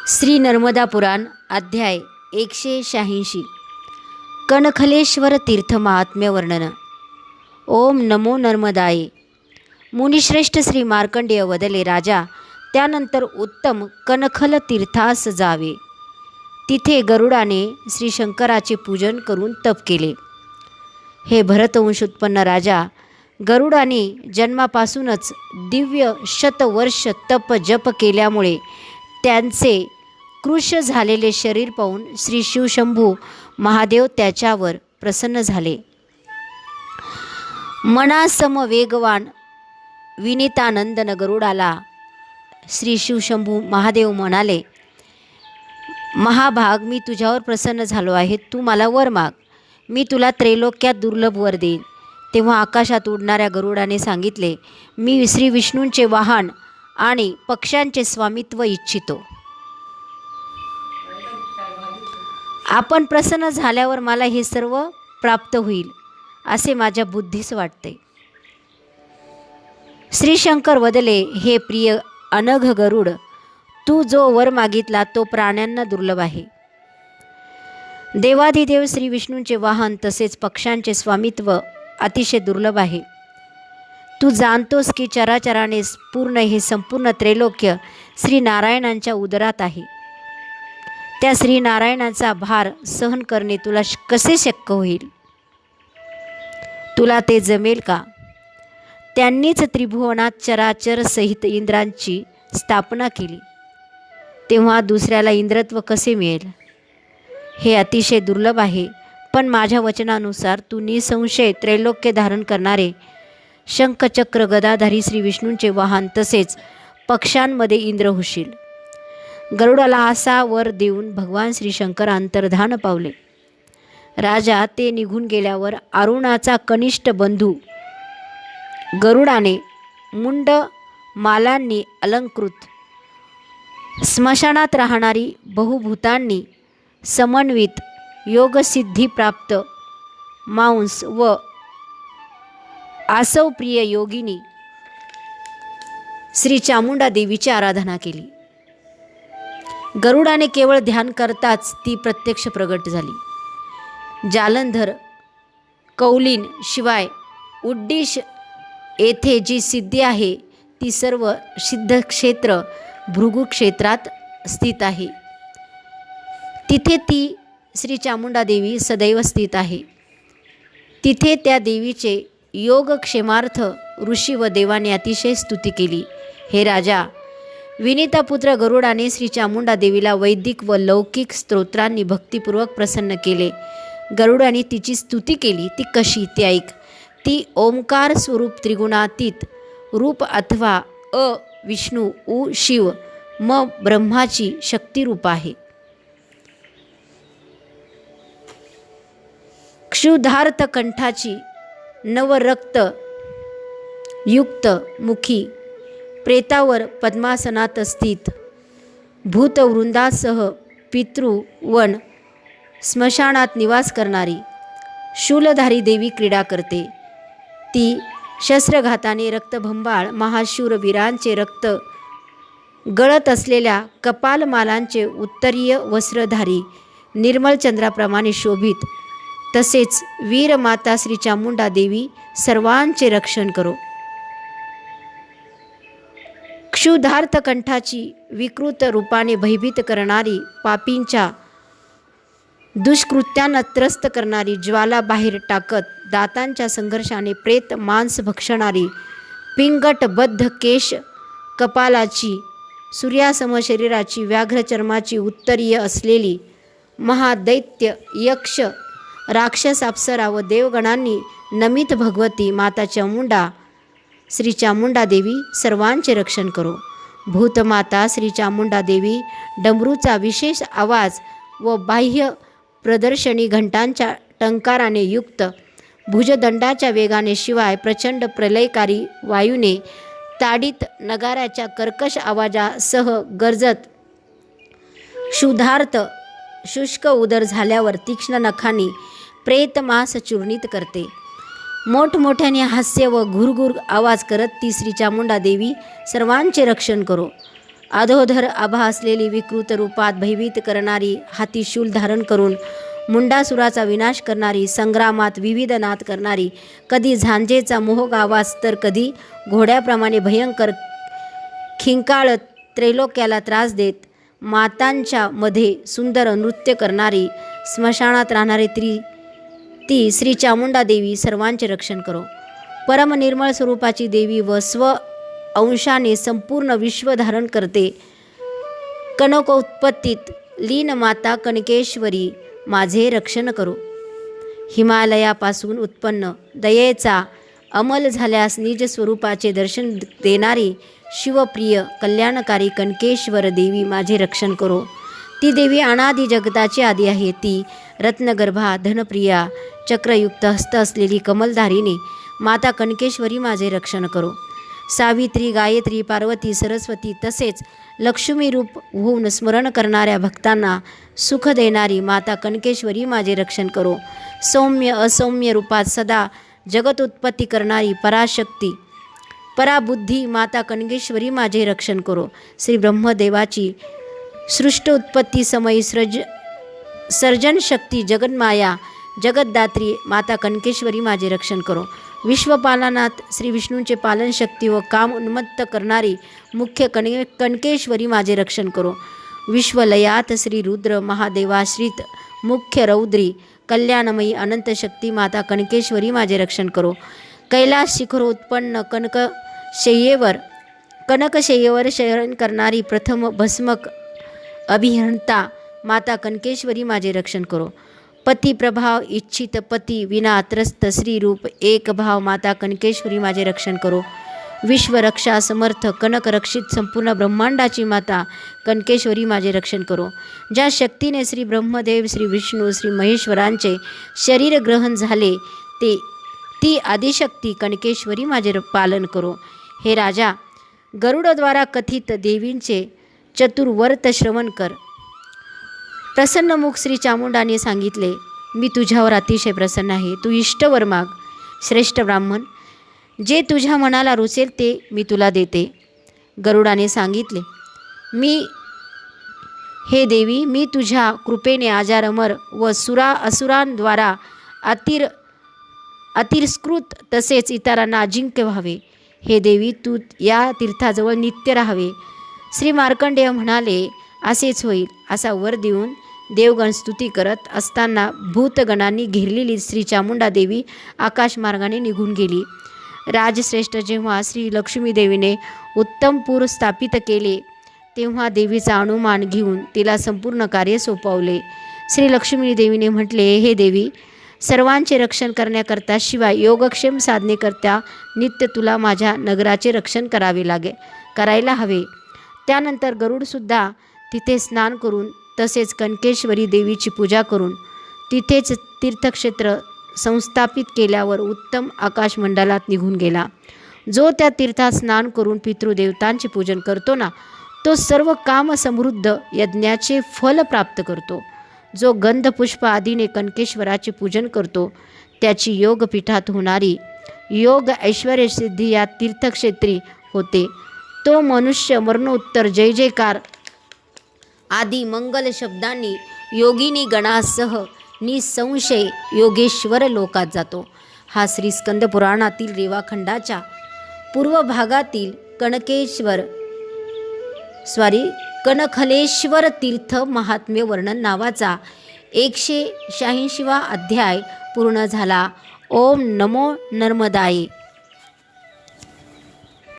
श्री नर्मदा पुराण अध्याय 186 कनखलेश्वर तीर्थ महात्म्य वर्णन। ओम नमो नर्मदाये। मुनिश्रेष्ठ श्री मार्कंडेय वदले, राजा त्यानंतर उत्तम कनखल तीर्थास जावे। तिथे गरुडाने श्री शंकराचे पूजन करून तप केले। हे भरतवंशोत्पन्न राजा, गरुडाने जन्मापासूनच दिव्य शतवर्ष तप जप केल्यामुळे त्यांचे कृश झालेले शरीर पाहून श्री शिवशंभू महादेव त्याच्यावर प्रसन्न झाले। मनासम वेगवान विनीतानंदन गरुडाला श्री शिवशंभू महादेव म्हणाले, महाभाग, मी तुझ्यावर प्रसन्न झालो आहे। तू मला वर माग, मी तुला त्रैलोक्यात दुर्लभ वर देईन। तेव्हा आकाशात उडणाऱ्या गरुडाने सांगितले, मी श्री विष्णूंचे वाहन आणि पक्ष्यांचे स्वामित्व इच्छितो। आपण प्रसन्न झाल्यावर मला हे सर्व प्राप्त होईल असे माझ्या बुद्धीस वाटते। श्री शंकर वदले, हे प्रिय अनघ गरुड, तू जो वर मागितला तो प्राण्यांना दुर्लभ आहे। देवाधिदेव श्री विष्णूंचे वाहन तसेच पक्ष्यांचे स्वामित्व अतिशय दुर्लभ आहे। तू जाणतोस की चराचराने पूर्ण हे संपूर्ण त्रैलोक्य श्री नारायणांच्या उदरात आहे। त्या श्री नारायणाचा भार सहन करणे तुला कसे शक्य होईल? तुला ते जमेल का? त्यांनीच त्रिभुवनात चराचर सहित इंद्रांची स्थापना केली, तेव्हा दुसऱ्याला इंद्रत्व कसे मिळेल? हे अतिशय दुर्लभ आहे। पण माझ्या वचनानुसार तू निसंशय त्रैलोक्य धारण करणारे शंखचक्र गदाधारी श्री विष्णूंचे वाहन तसेच पक्ष्यांमध्ये इंद्र होशील। गरुडाला असा वर देऊन भगवान श्री शंकर अंतर्धान पावले। राजा ते निघून गेल्यावर अरुणाचा कनिष्ठ बंधू गरुडाने मुंड मालांनी अलंकृत, स्मशानात राहणारी बहुभूतांनी समन्वित, योगसिद्धी प्राप्त मांस व आसव प्रिय योगिनी श्री चामुंडा देवीची आराधना केली। गरुडाने केवळ ध्यान करताच ती प्रत्यक्ष प्रगट झाली। जालंधर, कौलीन शिवाय उड्डीश येथे जी सिद्धी आहे ती सर्व सिद्धक्षेत्र भृगु क्षेत्रात स्थित आहे। तिथे ती श्री चामुंडा देवी सदैव स्थित आहे। तिथे त्या देवीचे योगक्षेमार्थ ऋषी व देवाने अतिशय स्तुती केली। हे राजा, विनीतापुत्र गरुडाने श्री चामुंडा देवीला वैदिक व लौकिक स्तोत्रांनी भक्तिपूर्वक प्रसन्न केले। गरुडाने तिची स्तुती केली, ती कशी ते ऐक। ती ओंकार स्वरूप त्रिगुणातीत रूप अथवा अ विष्णू, उ शिव, म ब्रह्माची शक्तिरूप आहे। क्षुधार्थ कंठाची, नवरक्त युक्त मुखी, प्रेतावर पद्मासनात स्थित, भूतवृंदासह पितृवन स्मशानात निवास करणारी शूलधारी देवी क्रीडा करते। ती शस्त्रघाताने रक्तभंबाळ महाशूर वीरांचे रक्त गळत असलेल्या कपालमालांचे उत्तरीय वस्त्रधारी, निर्मल चंद्राप्रमाणे शोभित, तसेच वीरमाता श्री चामुंडा देवी सर्वांचे रक्षण करो। क्षुधार्थ कंठाची, विकृत रूपाने भयभीत करणारी, पापींच्या दुष्कृत्यांना त्रस्त करणारी, ज्वाला बाहेर टाकत दातांच्या संघर्षाने प्रेत मांस भक्षणारी, पिंगटबद्ध केश कपालाची, सूर्यासम शरीराची, व्याघ्र चर्माची, उत्तरीय असलेली, महादैत्य यक्ष राक्षस अप्सरा व देवगणांनी नमित भगवती माता चामुंडा श्री चामुंडा देवी सर्वांचे रक्षण करो। भूतमाता श्री चामुंडा देवी डमरूचा विशेष आवाज व बाह्य प्रदर्शनी घंटांच्या टंकाराने युक्त, भुजदंडाच्या वेगाने शिवाय प्रचंड प्रलयकारी वायूने ताडित, नगाऱ्याच्या कर्कश आवाजासह गरजत, क्षुधार्थ शुष्क उदर झाल्यावर तीक्ष्ण नखांनी प्रेतमास चूर्णित करते। मोठमोठ्याने हास्य व घुरघुर आवाज करत ती श्री चामुंडा देवी सर्वांचे रक्षण करो। अधोधर आभा असलेली विकृत रूपात भयभीत करणारी, हाती शूल धारण करून मुंडासुराचा विनाश करणारी, संग्रामात विविध नाद करणारी, कधी झांजेचा मोहक आवाज तर कधी घोड्याप्रमाणे भयंकर खिंकाळ त्रैलोक्याला त्रास देत, मातांच्या मध्ये सुंदर नृत्य करणारी, स्मशानात राहणारी ती श्री चामुंडा देवी सर्वांचे रक्षण करो. परम निर्मळ स्वरूपाची देवी व स्व अंशाने संपूर्ण विश्व धारण करते. कनकोत्पत्तीत लीन माता कनकेश्वरी माझे रक्षण करो. हिमालयापासून उत्पन्न दयेचा अमल झाल्यास निज स्वरूपाचे दर्शन देणारी शिवप्रिय कल्याणकारी कनकेश्वर देवी माझे रक्षण करो. ती देवी अनादि जगताची आदी आहे. ती रत्नगर्भा, धनप्रिया, चक्रयुक्त हस्त असलेली कमलधारिणी माता कनकेश्वरी माझे रक्षण करो. सावित्री, गायत्री, पार्वती, सरस्वती तसेच लक्ष्मी रूप होऊन स्मरण करणाऱ्या भक्तांना सुख देणारी माता कनकेश्वरी माझे रक्षण करो. सौम्य असौम्य रूपात सदा जगत उत्पत्ती करणारी पराशक्ती, पराबुद्धी माता कनकेश्वरी माझे रक्षण करो. श्री ब्रह्मदेवाची सृष्ट उत्पत्ती समयी सर्जन शक्ती जगन्माया जगद्दात्री माता कनकेश्वरी माझे रक्षण करो. विश्वपालनात श्री विष्णूंचे पालन शक्ती व काम उन्मत्त करणारी मुख्य कनकेश्वरी माझे रक्षण करो. विश्वलयात श्री रुद्र महादेवाश्रित मुख्य रौद्री कल्याणमयी अनंत शक्ती माता कनकेश्वरी माझे रक्षण करो. कैलास शिखरोत्पन्न कनकशय्येवर शयन करणारी प्रथम भस्मक अभिहंता माता कनकेश्वरी माझे रक्षण करो. पती प्रभाव इच्छित पती विना त्रस्त श्रीरूप एक भाव माता कनकेश्वरी माझे रक्षण करो. विश्वरक्षा समर्थ कनक रक्षित संपूर्ण ब्रह्मांडाची माता कनकेश्वरी माझे रक्षण करो. ज्या शक्तीने श्री ब्रह्मदेव, श्री विष्णू, श्री महेश्वरांचे शरीर ग्रहण झाले ती आदिशक्ती कनकेश्वरी माझे पालन करो. हे राजा, गरुडद्वारा कथित देवींचे चतुर्वर्त श्रवण कर. प्रसन्नमुख श्री चामुंडाने सांगितले, मी तुझ्यावर अतिशय प्रसन्न आहे. तू इष्टवर माग. श्रेष्ठ ब्राह्मण, जे तुझ्या मनाला रुचेल ते मी तुला देते. गरुडाने सांगितले, हे देवी, मी तुझ्या कृपेने अजारमर व असुरांद्वारा अतिरस्कृत तसेच इतरांना अजिंक्य व्हावे. हे देवी, तू या तीर्थाजवळ नित्य राहावे. श्री मार्कंडेय म्हणाले, असेच होईल. असा वर देऊन देवगण स्तुती करत असताना भूतगणांनी घेरलेली श्री चामुंडा देवी आकाशमार्गाने निघून गेली. राजश्रेष्ठ जेव्हा श्री लक्ष्मी देवीने उत्तमपूर स्थापित केले तेव्हा देवीचा अनुमान घेऊन तिला संपूर्ण कार्य सोपवले. श्री लक्ष्मी देवीने म्हटले, हे देवी, सर्वांचे रक्षण करण्याकरता शिवाय योगक्षेम साधनेकरता नित्य तुला माझ्या नगराचे रक्षण करायला हवे. त्यानंतर गरुडसुद्धा तिथे स्नान करून तसेच कनकेश्वरी देवीची पूजा करून तिथेच तीर्थक्षेत्र संस्थापित केल्यावर उत्तम आकाशमंडलात निघून गेला. जो त्या तीर्थात स्नान करून पितृदेवतांचे पूजन करतो ना, तो सर्व काम समृद्ध यज्ञाचे फल प्राप्त करतो. जो गंधपुष्प आदीने कनकेश्वराचे पूजन करतो त्याची योगपीठात होणारी योग ऐश्वर्य सिद्धी या तीर्थक्षेत्री होते. तो मनुष्य मरणोत्तर जय जयकार आदी मंगल शब्दांनी योगिनी गणासह निसंशय योगेश्वर लोकात जातो. हा श्री स्कंद पुराणातील रेवाखंडाच्या पूर्व भागातील कणखलेश्वर तीर्थ महात्म्य वर्णन नावाचा 186वा अध्याय पूर्ण झाला. ओम नमो नर्मदाये.